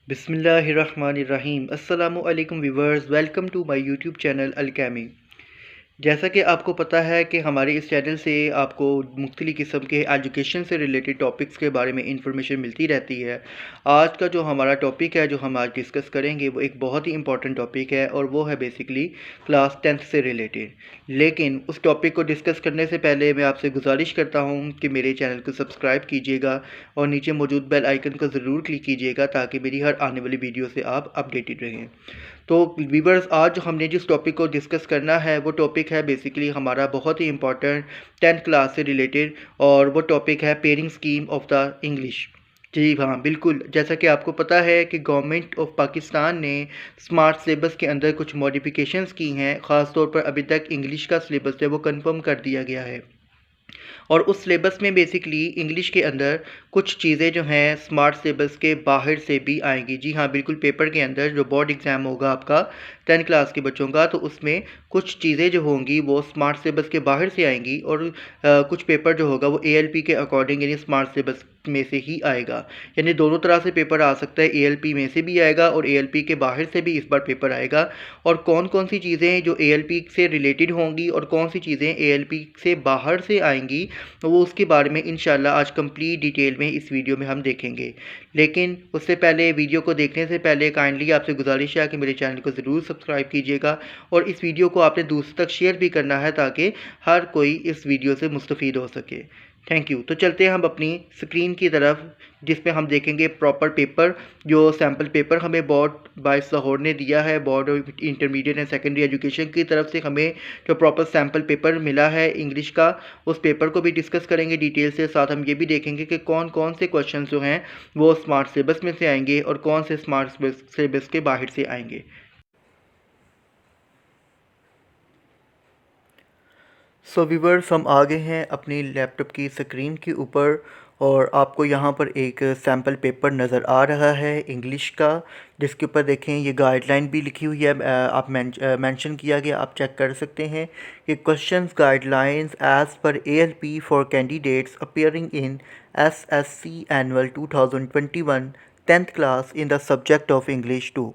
बिस्मिल्लाहिर्रहमानिर्रहीम। अस्सलामुअलैकुम viewers, welcome to my YouTube channel Alchemy. जैसा कि आपको पता है कि हमारे इस चैनल से आपको मुख्तलिफ़ किस्म के एजुकेशन से रिलेटेड टॉपिक्स के बारे में इंफॉर्मेशन मिलती रहती है। आज का जो हमारा टॉपिक है, जो हम आज डिस्कस करेंगे, वो एक बहुत ही इंपॉर्टेंट टॉपिक है और वो है बेसिकली क्लास 10th से रिलेटेड। लेकिन उस टॉपिक को डिस्कस करने से पहले मैं आपसे गुजारिश करता हूँ कि मेरे चैनल को सब्सक्राइब कीजिएगा और नीचे मौजूद बेल आइकन को ज़रूर क्लिक कीजिएगा ताकि मेरी हर आने वाली वीडियो से आप अपडेटेड रहें। तो वीवर्स, आज जो हमने जिस टॉपिक को डिस्कस करना है वो टॉपिक है बेसिकली हमारा बहुत ही इंपॉर्टेंट 10th क्लास से रिलेटेड, और वो टॉपिक है pairing scheme of the English. जी हाँ, बिल्कुल। जैसा कि आपको पता है कि गवर्नमेंट ऑफ पाकिस्तान ने स्मार्ट सिलेबस के अंदर कुछ मॉडिफिकेशंस की हैं। ख़ास तौर पर अभी तक इंग्लिश का सिलेबस है वो कंफर्म कर दिया गया है, और उस सिलेबस में बेसिकली इंग्लिश के अंदर कुछ चीज़ें जो हैं स्मार्ट सिलेबस के बाहर से भी आएंगी। जी हाँ, बिल्कुल। पेपर के अंदर जो बोर्ड एग्ज़ाम होगा आपका 10th क्लास के बच्चों का, तो उसमें कुछ चीज़ें जो होंगी वो स्मार्ट सिलेबस के बाहर से आएंगी, और कुछ पेपर जो होगा वो ALP के अकॉर्डिंग यानी स्मार्ट सिलेबस में से ही आएगा। यानी दोनों तरह से पेपर आ सकता है, ALP में से भी आएगा और ALP के बाहर से भी इस बार पेपर आएगा। और कौन कौन सी चीज़ें जो ALP से रिलेटेड होंगी और कौन सी चीज़ें ALP से बाहर से आएंगी, तो वो उसके बारे में इंशाल्लाह आज कंप्लीट डिटेल में इस वीडियो में हम देखेंगे। लेकिन उससे पहले, वीडियो को देखने से पहले, काइंडली आपसे गुजारिश है कि मेरे चैनल को ज़रूर सब्सक्राइब कीजिएगा और इस वीडियो को आपने दूसरों तक शेयर भी करना है ताकि हर कोई इस वीडियो से मुस्तफ़ीद हो सके। Thank you. तो चलते हैं हम अपनी स्क्रीन की तरफ, जिसमें हम देखेंगे प्रॉपर पेपर, जो सैम्पल पेपर हमें बोर्ड बाइस लाहौर ने दिया है। Board of intermediate and secondary education की तरफ से हमें जो प्रॉपर सैम्पल पेपर मिला है इंग्लिश का, उस पेपर को भी डिस्कस करेंगे डिटेल से। साथ हम ये भी देखेंगे कि कौन कौन से क्वेश्चन जो हैं वो स्मार्ट सिलेबस में से आएंगे और कौन से स्मार्ट सिलेबस के बाहर से आएंगे। सो व्यूवर्स, हम आ गए हैं अपनी लैपटॉप की स्क्रीन के ऊपर, और आपको यहाँ पर एक सैम्पल पेपर नज़र आ रहा है इंग्लिश का, जिसके ऊपर देखें ये गाइडलाइन भी लिखी हुई है। आप मेंशन किया गया, आप चेक कर सकते हैं कि क्वेश्चंस गाइडलाइंस एज पर ALP for candidates appearing in SSC annual 2021 10th class in the subject of English 2।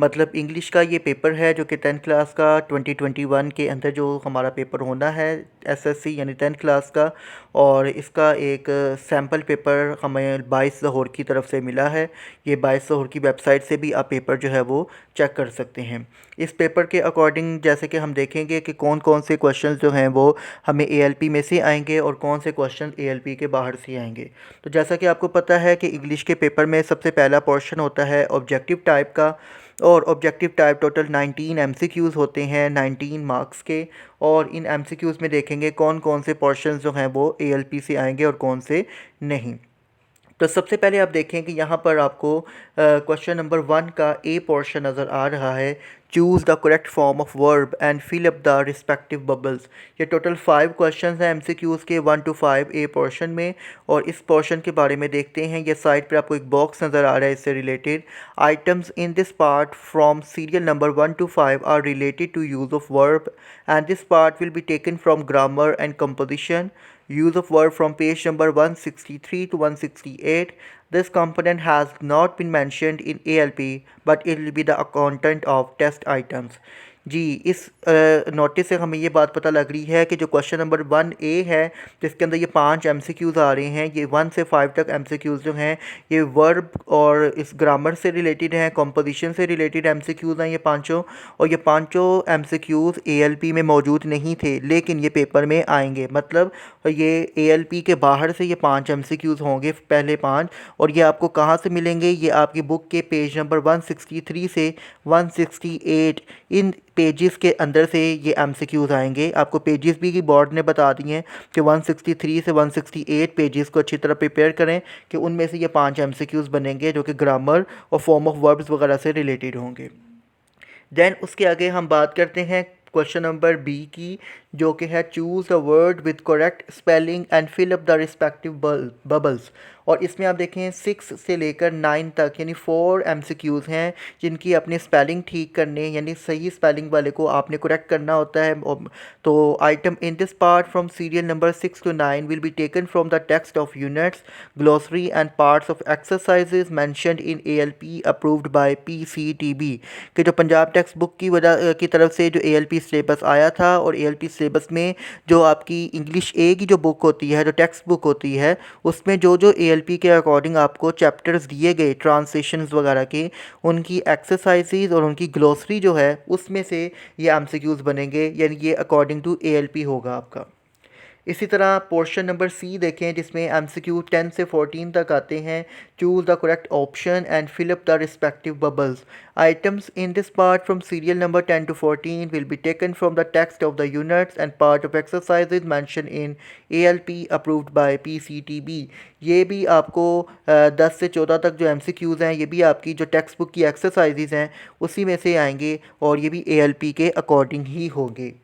मतलब इंग्लिश का ये पेपर है जो कि 10th क्लास का 2021 के अंदर जो हमारा पेपर होना है SSC यानी 10th क्लास का। और इसका एक सैम्पल पेपर हमें 22 लाहौर की तरफ से मिला है। ये 22 लाहौर की वेबसाइट से भी आप पेपर जो है वो चेक कर सकते हैं। इस पेपर के अकॉर्डिंग जैसे कि हम देखेंगे कि कौन कौन से क्वेश्चन जो हैं वो हमें ALP में से आएंगे और कौन से क्वेश्चन ALP के बाहर से आएंगे। तो जैसा कि आपको पता है कि इंग्लिश के पेपर में सबसे पहला पोर्शन होता है ऑब्जेक्टिव टाइप का, और ऑब्जेक्टिव टाइप टोटल 19 MCQs होते हैं 19 मार्क्स के। और इन MCQs में देखेंगे कौन कौन से पोर्शन जो हैं वो ALP से आएंगे और कौन से नहीं। तो सबसे पहले आप देखें कि यहाँ पर आपको क्वेश्चन नंबर 1 का A पोर्शन नज़र आ रहा है। Choose the correct form of verb and fill up the respective bubbles. ये टोटल 5 क्वेश्चंस हैं MCQs के 1 to 5 A पोर्शन में। और इस पोर्शन के बारे में देखते हैं। ये साइड पर आपको एक बॉक्स नज़र आ रहा है इससे related. Items in this part from serial number 1 to 5 are related to use of verb, and this part will be taken from grammar and composition. Use of verb from page number 163 to 168. This component has not been mentioned in ALP, but it will be the content of test items. जी, इस notice से हमें ये बात पता लग रही है कि जो क्वेश्चन नंबर 1A है, जिसके अंदर ये 5 MCQs आ रहे हैं, ये 1 से 5 तक MCQs जो हैं ये वर्ब और इस ग्रामर से रिलेटेड हैं, कंपोजिशन से रिलेटेड MCQs हैं ये पांचों। और ये पांचों MCQs ALP में मौजूद नहीं थे, लेकिन ये पेपर में आएंगे। मतलब ये ALP के बाहर से ये 5 MCQs होंगे, पहले 5। और ये आपको कहाँ से मिलेंगे? ये आपकी बुक के पेज नंबर 163 से 168 इन पेजेस के अंदर से ये MCQs आएंगे। आपको पेजेस भी की बोर्ड ने बता दिए हैं कि 163 से 168 पेजेस को अच्छी तरह प्रिपेयर करें कि उनमें से ये 5 MCQs बनेंगे जो कि ग्रामर और फॉर्म ऑफ वर्ब्स वगैरह से रिलेटेड होंगे। देन उसके आगे हम बात करते हैं क्वेश्चन नंबर B की, जो कि है choose a word with correct spelling and fill up the respective bubbles. और इसमें आप देखें 6 से लेकर 9 तक यानी 4 MCQs हैं जिनकी अपने स्पेलिंग ठीक करने यानी सही स्पेलिंग वाले को आपने करेक्ट करना होता है। तो item in this part from serial number 6 to 9 will be taken from the text of units, glossary and parts of exercises mentioned in ALP approved by PCTB। कि जो पंजाब टेक्स्ट बुक की वजह की तरफ से जो ALP सिलेबस आया था और ALP सिलेबस में जो आपकी इंग्लिश ए की जो बुक होती है, जो टेक्स्ट बुक होती है, उसमें जो जो ALP के अकॉर्डिंग आपको चैप्टर्स दिए गए ट्रांसलेशंस वगैरह के, उनकी एक्सरसाइजेज और उनकी ग्लोसरी जो है उसमें से ये MCQs बनेंगे, यानी ये अकॉर्डिंग टू ALP होगा आपका। इसी तरह पोर्शन नंबर सी देखें जिसमें MCQ 10 से 14 तक आते हैं। Choose the correct option and fill up the respective bubbles. Items in this part from serial number 10 to 14 will be taken from the text of the units and part of exercises mention in ALP approved by PCTB। ये भी आपको 10 से 14 तक जो MCQs हैं ये भी आपकी जो टेक्स्ट बुक की एक्सरसाइजेज हैं उसी में से आएंगे और ये भी ALP के अकॉर्डिंग ही होंगे।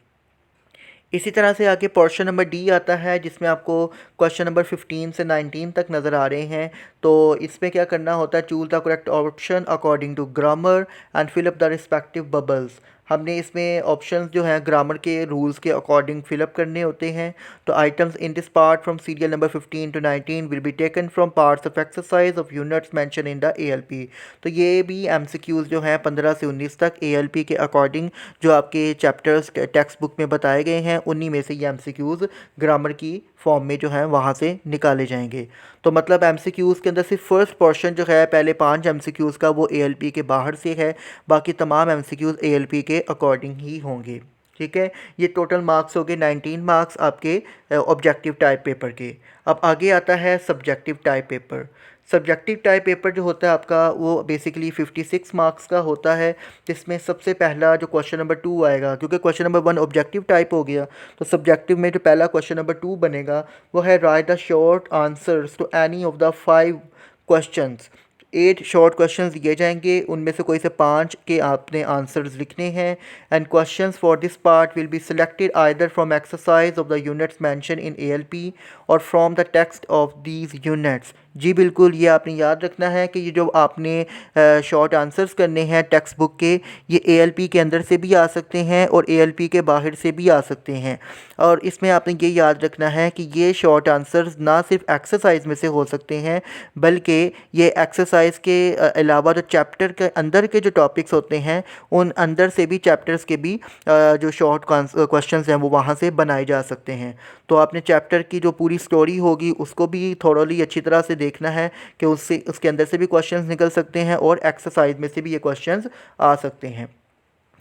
इसी तरह से आगे पोर्शन नंबर डी आता है जिसमें आपको क्वेश्चन नंबर 15 से 19 तक नज़र आ रहे हैं। तो इसमें क्या करना होता है, choose the correct option according to grammar and fill up the respective bubbles. हमने इसमें ऑप्शंस जो हैं ग्रामर के रूल्स के अकॉर्डिंग फिलअप करने होते हैं। तो items in this part from serial number 15 to 19 will be taken from parts of exercise of units mention in the ALP। तो ये भी MCQs जो हैं 15 से 19 तक ALP के अकॉर्डिंग जो आपके चैप्टर्स टेक्स्ट बुक में बताए गए हैं उन्हीं में से ये MCQs ग्रामर की फॉर्म में जो है वहाँ से निकाले जाएंगे। तो मतलब MCQs के अंदर सिर्फ फर्स्ट पोर्शन जो है पहले 5 MCQs का वो ALP के बाहर से है, बाकी तमाम MCQs ALP के अकॉर्डिंग ही होंगे। ठीक है, ये टोटल मार्क्स हो गए 19 मार्क्स आपके ऑब्जेक्टिव टाइप पेपर के। अब आगे आता है subjective type paper. Subjective type paper जो होता है आपका वो बेसिकली 56 मार्क्स का होता है, जिसमें सबसे पहला जो क्वेश्चन नंबर 2 आएगा, क्योंकि क्वेश्चन नंबर 1 ऑब्जेक्टिव टाइप हो गया तो सब्जेक्टिव में जो पहला क्वेश्चन नंबर 2 बनेगा वो है write the short answers to any of the 5 questions. 8 short questions दिए जाएंगे, उनमें से कोई से 5 के आपने आंसर्स लिखने हैं। And questions for this part will be selected either from exercise of the units mention in ALP और from the text of these units. जी बिल्कुल, ये आपने याद रखना है कि ये जो आपने शॉर्ट आंसर्स करने हैं टेक्स्ट बुक के, ये ALP के अंदर से भी आ सकते हैं और ALP के बाहर से भी आ सकते हैं। और इसमें आपने ये याद रखना है कि ये शॉर्ट आंसर्स ना सिर्फ एक्सरसाइज में से हो सकते हैं, बल्कि ये एक्सरसाइज के अलावा जो चैप्टर के अंदर के जो टॉपिक्स होते हैं उन अंदर से भी चैप्टर्स के भी जो शॉर्ट क्वेश्चंस हैं वो वहाँ से बनाए जा सकते हैं। तो आपने चैप्टर की जो पूरी स्टोरी होगी उसको भी थोड़ी अच्छी तरह से देखना है कि उससे उसके अंदर से भी क्वेश्चंस निकल सकते हैं और एक्सरसाइज में से भी ये क्वेश्चंस आ सकते हैं।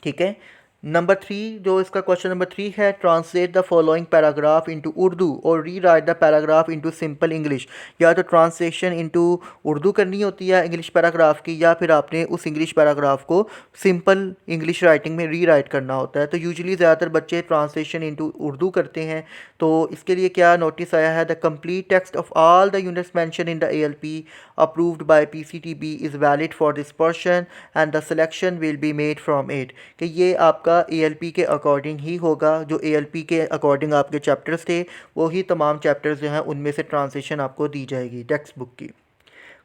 ठीक है, नंबर 3 जो इसका क्वेश्चन नंबर 3 है, translate the following paragraph into Urdu और री right the paragraph into simple English. या तो ट्रांसलेशन इनटू उर्दू करनी होती है इंग्लिश पैराग्राफ की, या फिर आपने उस इंग्लिश पैराग्राफ को सिंपल इंग्लिश राइटिंग में री राइट करना होता है। तो यूजुअली ज़्यादातर बच्चे ट्रांसलेशन इनटू उर्दू करते हैं। तो इसके लिए क्या नोटिस आया है, the complete text of all the units mention in the ALP approved by PCTB is valid for this person and the selection will be made from it. कि ये आपका ALP के अकॉर्डिंग ही होगा, जो ALP के according आपके chapters थे वो ही तमाम चैप्टर्स जो हैं उनमें से ट्रांसलेशन आपको दी जाएगी टेक्स्ट बुक की।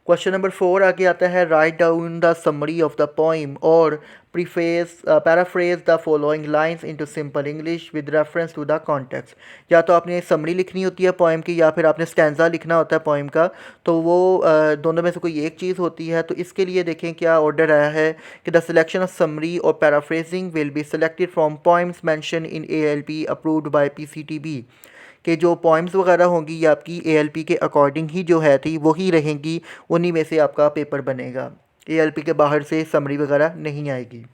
क्वेश्चन नंबर 4 आगे आता है, write down the summary of the poem और paraphrase the following lines into simple English with reference to the context. या तो आपने समरी लिखनी होती है पोइम की, या फिर आपने स्टैंजा लिखना होता है पोइम का। तो वो दोनों में से कोई एक चीज़ होती है। तो इसके लिए देखें क्या ऑर्डर आया है कि द सिलेक्शन ऑफ समरी और paraphrasing will be selected from poems mention in ALP approved by PCTB। कि जो पॉइम्स वगैरह होंगी ये आपकी ALP के अकॉर्डिंग ही जो है थी वही रहेंगी, उन्हीं में से आपका पेपर बनेगा। ALP के बाहर से समरी वगैरह नहीं आएगी।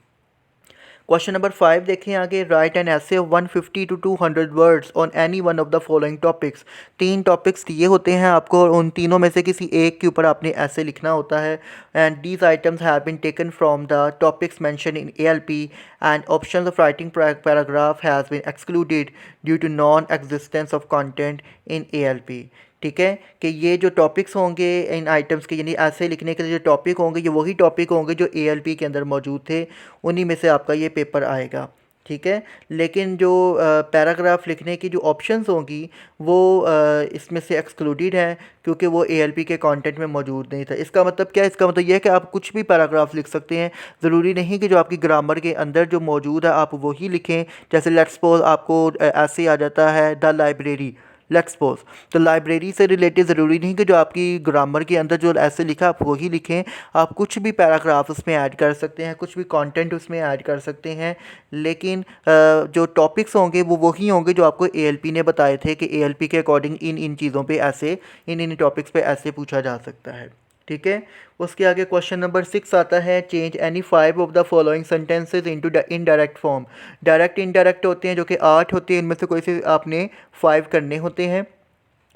क्वेश्चन नंबर 5 देखें आगे, राइट एन ऐसे 150 to 200 words on any one of the following topics. 3 topics दिए होते हैं आपको और उन तीनों में से किसी एक के ऊपर आपने ऐसे लिखना होता है। And these items have been taken from the topics mention in ALP and options of writing paragraph has been excluded due to non existence of content in ALP। ठीक है, कि ये जो टॉपिक्स होंगे इन आइटम्स के, यानी ऐसे लिखने के लिए जो टॉपिक होंगे ये वही टॉपिक होंगे जो ALP के अंदर मौजूद थे, उन्हीं में से आपका ये पेपर आएगा। ठीक है। लेकिन जो पैराग्राफ लिखने की जो ऑप्शंस होंगी वो इसमें से एक्सक्लूडेड हैं, क्योंकि वो एएलपी के कंटेंट में मौजूद नहीं था। इसका मतलब क्या है? इसका मतलब यह है कि आप कुछ भी पैराग्राफ लिख सकते हैं, ज़रूरी नहीं कि जो आपकी ग्रामर के अंदर जो मौजूद है आप वही लिखें। जैसे लेट्स सपोज आपको ऐसे आ जाता है द लाइब्रेरी, लेट्स सपोज, तो लाइब्रेरी से रिलेटेड ज़रूरी नहीं कि जो आपकी ग्रामर के अंदर जो ऐसे लिखा आप वही लिखें। आप कुछ भी पैराग्राफ उसमें ऐड कर सकते हैं, कुछ भी कंटेंट उसमें ऐड कर सकते हैं, लेकिन जो टॉपिक्स होंगे वो वही होंगे जो आपको एएलपी ने बताए थे कि एएलपी के अकॉर्डिंग इन इन चीज़ों पे ऐसे, इन इन टॉपिक्स पे ऐसे पूछा जा सकता है। ठीक है। उसके आगे क्वेश्चन नंबर 6 आता है, change any 5 of the following sentences into indirect form. Direct indirect होते हैं जो कि 8 होते हैं, इनमें से कोई से आपने 5 करने होते हैं।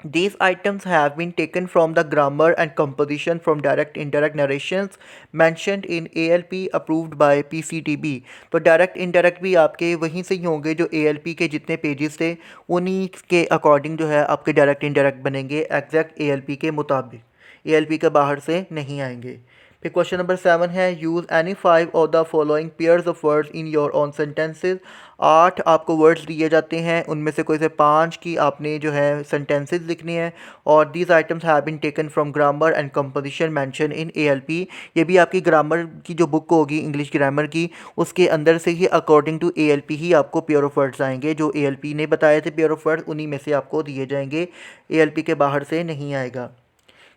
These items have been taken from the grammar and composition from direct indirect narrations mentioned in ALP approved by PCTB। तो डायरेक्ट इनडायरेक्ट भी आपके वहीं से ही होंगे जो ALP के जितने पेजेस थे उन्हीं के अकॉर्डिंग जो है आपके डायरेक्ट इनडायरेक्ट बनेंगे, एग्जैक्ट ALP के मुताबिक, ALP के बाहर से नहीं आएंगे। फिर क्वेश्चन नंबर 7 है, use any 5 of the following pairs of words in your own sentences. 8 आपको वर्ड्स दिए जाते हैं, उनमें से कोई से 5 की आपने जो है सेंटेंसेस लिखनी है। और these items have been taken from grammar and composition mention in ALP. ये भी आपकी ग्रामर की जो बुक होगी इंग्लिश ग्रामर की, उसके अंदर से ही अकॉर्डिंग टू एएलपी ही आपको पेयर ऑफ वर्ड्स आएंगे। जो एएलपी ने बताए थे पेयर ऑफ वर्ड्स उन्हीं में से आपको दिए जाएंगे, एएलपी के बाहर से नहीं आएगा।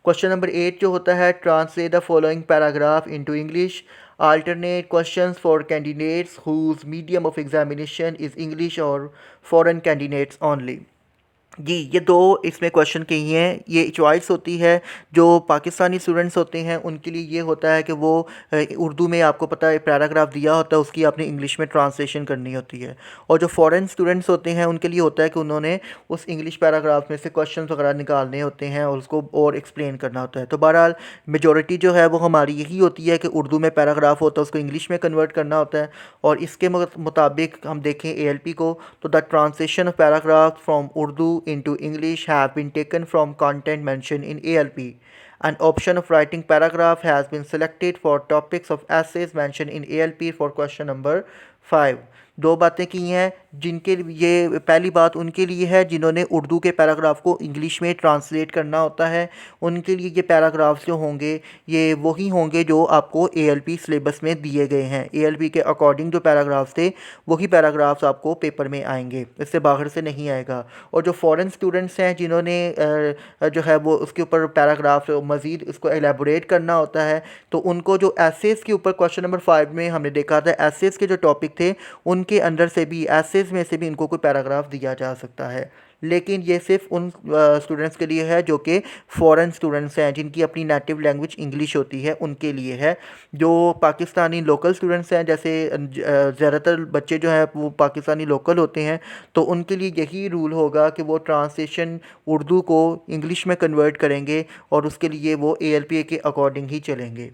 क्वेश्चन नंबर 8 जो होता है, translate the following paragraph into English. alternate questions for candidates whose medium of examination is English or foreign candidates only। जी, ये दो इसमें क्वेश्चन के ही हैं। ये चॉइस होती है जो पाकिस्तानी स्टूडेंट्स होते हैं उनके लिए ये होता है कि वो उर्दू में आपको पता है पैराग्राफ दिया होता है, उसकी आपने इंग्लिश में ट्रांसलेशन करनी होती है। और जो फॉरेन स्टूडेंट्स होते हैं उनके लिए होता है कि उन्होंने उस इंग्लिश पैराग्राफ में से क्वेश्चन वगैरह निकालने होते हैं और उसको और एक्सप्लेन करना होता है। तो बहरहाल मेजॉरिटी जो है वो हमारी यही होती है कि उर्दू में पैराग्राफ होता है उसको इंग्लिश में कन्वर्ट करना होता है। और इसके मुताबिक हम देखें एएलपी को, तो the translation of paragraph from Urdu into English have been taken from content mentioned in ALP. An option of writing paragraph has been selected for topics of essays mentioned in ALP for question number 5। दो बातें की हैं जिनके ये पहली बात उनके लिए है जिन्होंने उर्दू के पैराग्राफ को इंग्लिश में ट्रांसलेट करना होता है। उनके लिए ये पैराग्राफ्स जो होंगे ये वही होंगे जो आपको एएलपी सिलेबस में दिए गए हैं। एएलपी के अकॉर्डिंग जो पैराग्राफ्स थे वही पैराग्राफ्स आपको पेपर में आएंगे, इससे बाहर से नहीं आएगा। और जो फॉरेन स्टूडेंट्स हैं जिन्होंने जो है वो उसके ऊपर पैराग्राफ मज़ीद इसको एलेबोरेट करना होता है, तो उनको जो एसेस के ऊपर क्वेश्चन नंबर 5 में हमने देखा था एसेस के जो टॉपिक थे उनके अंदर से भी एसेस में से भी इनको कोई पैराग्राफ दिया जा सकता है। लेकिन ये सिर्फ उन स्टूडेंट्स के लिए है जो कि फ़ॉरेन स्टूडेंट्स हैं जिनकी अपनी नेटिव लैंग्वेज इंग्लिश होती है, उनके लिए है। जो पाकिस्तानी लोकल स्टूडेंट्स हैं, जैसे ज़्यादातर बच्चे जो हैं वो पाकिस्तानी लोकल होते हैं, तो उनके लिए यही रूल होगा कि वो ट्रांसलेशन उर्दू को इंग्लिश में कन्वर्ट करेंगे और उसके लिए वो एएलपी के अकॉर्डिंग ही चलेंगे।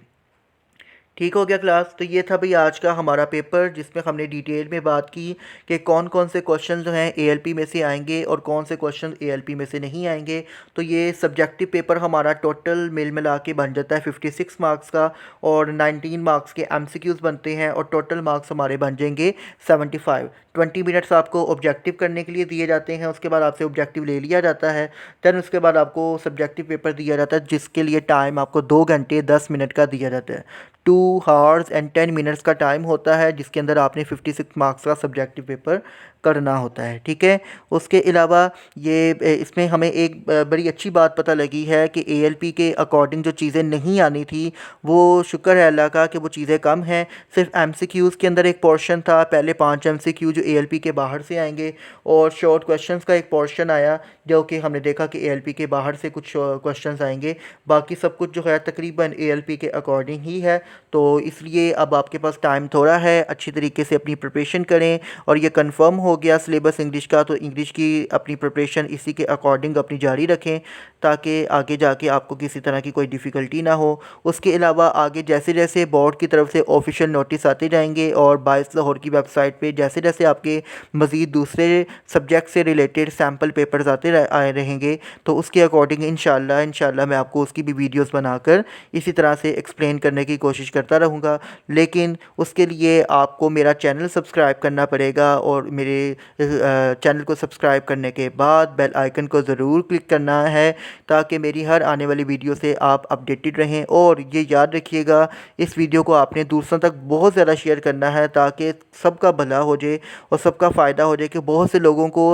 ठीक हो गया क्लास। तो ये था भाई आज का हमारा पेपर जिसमें हमने डिटेल में बात की कि कौन कौन से क्वेश्चन जो हैं एएलपी में से आएंगे और कौन से क्वेश्चन एएलपी में से नहीं आएंगे। तो ये सब्जेक्टिव पेपर हमारा टोटल मिल मिला के बन जाता है 56 मार्क्स का, और 19 मार्क्स के एमसीक्यूज़ बनते हैं और टोटल मार्क्स हमारे बन जाएंगे 75। 20 मिनट्स आपको ऑब्जेक्टिव करने के लिए दिए जाते हैं, उसके बाद आपसे ऑब्जेक्टिव ले लिया जाता है। दैन उसके बाद आपको सब्जेक्टिव पेपर दिया जाता है जिसके लिए टाइम आपको 2 घंटे 10 मिनट का दिया जाता है। 2 आवर्स एंड 10 मिनट्स का टाइम होता है जिसके अंदर आपने 56 मार्क्स का सब्जेक्टिव पेपर करना होता है। ठीक है। उसके अलावा ये इसमें हमें एक बड़ी अच्छी बात पता लगी है कि एएलपी के अकॉर्डिंग जो चीज़ें नहीं आनी थी वो शुक्र है अल्लाह का कि वो चीज़ें कम हैं। सिर्फ एमसीक्यूज़ के अंदर एक पोर्शन था, पहले 5 एमसीक्यू जो एएलपी के बाहर से आएंगे, और शॉर्ट क्वेश्चंस का एक पोर्शन आया जो कि हमने देखा कि एएलपी के बाहर से कुछ क्वेश्चंस आएंगे। बाकी सब कुछ जो है तकरीबन एएलपी के अकॉर्डिंग ही है। तो इसलिए अब आपके पास टाइम थोड़ा है, अच्छी तरीके से अपनी प्रिपरेशन करें और ये कंफर्म हो हो गया सिलेबस इंग्लिश का, तो इंग्लिश की अपनी प्रिपरेशन इसी के अकॉर्डिंग अपनी जारी रखें ताकि आगे जाके आपको किसी तरह की कोई डिफ़िकल्टी ना हो। उसके अलावा आगे जैसे जैसे बोर्ड की तरफ से ऑफिशियल नोटिस आते जाएंगे और बायस लाहौर की वेबसाइट पे जैसे जैसे आपके मज़ीद दूसरे सब्जेक्ट से रिलेटेड सैम्पल पेपर्स आए रहेंगे, तो उसके अकॉर्डिंग इंशाल्लाह मैं आपको उसकी भी वीडियोस बनाकर इसी तरह से एक्सप्लेन करने की कोशिश करता रहूँगा। लेकिन उसके लिए आपको मेरा चैनल सब्सक्राइब करना पड़ेगा और मेरे चैनल को सब्सक्राइब करने के बाद बेल आइकन को ज़रूर क्लिक करना है ताकि मेरी हर आने वाली वीडियो से आप अपडेटेड रहें। और ये याद रखिएगा, इस वीडियो को आपने दूसरों तक बहुत ज़्यादा शेयर करना है ताकि सबका भला हो जाए और सबका फ़ायदा हो जाए कि बहुत से लोगों को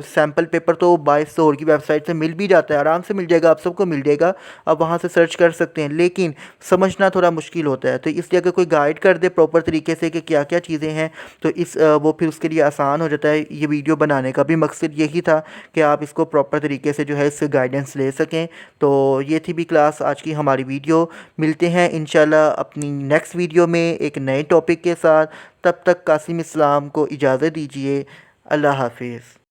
सैम्पल पेपर तो 2200 की वेबसाइट से मिल भी जाता है, आराम से मिल जाएगा, आप सबको मिल जाएगा, आप वहाँ से सर्च कर सकते हैं, लेकिन समझना थोड़ा मुश्किल होता है। तो इसलिए अगर कोई गाइड कर दे प्रॉपर तरीके से कि क्या क्या चीज़ें हैं तो वो फिर उसके लिए आसान हो जाता है। ये वीडियो बनाने का भी मकसद यही था कि आप इसको प्रॉपर तरीके से जो है इससे गाइडेंस ले सकें। तो ये थी भी क्लास आज की हमारी वीडियो। मिलते हैं इंशाल्लाह अपनी नेक्स्ट वीडियो में एक नए टॉपिक के साथ। तब तक कासिम इस्लाम को इजाज़त दीजिए। अल्लाह हाफिज़।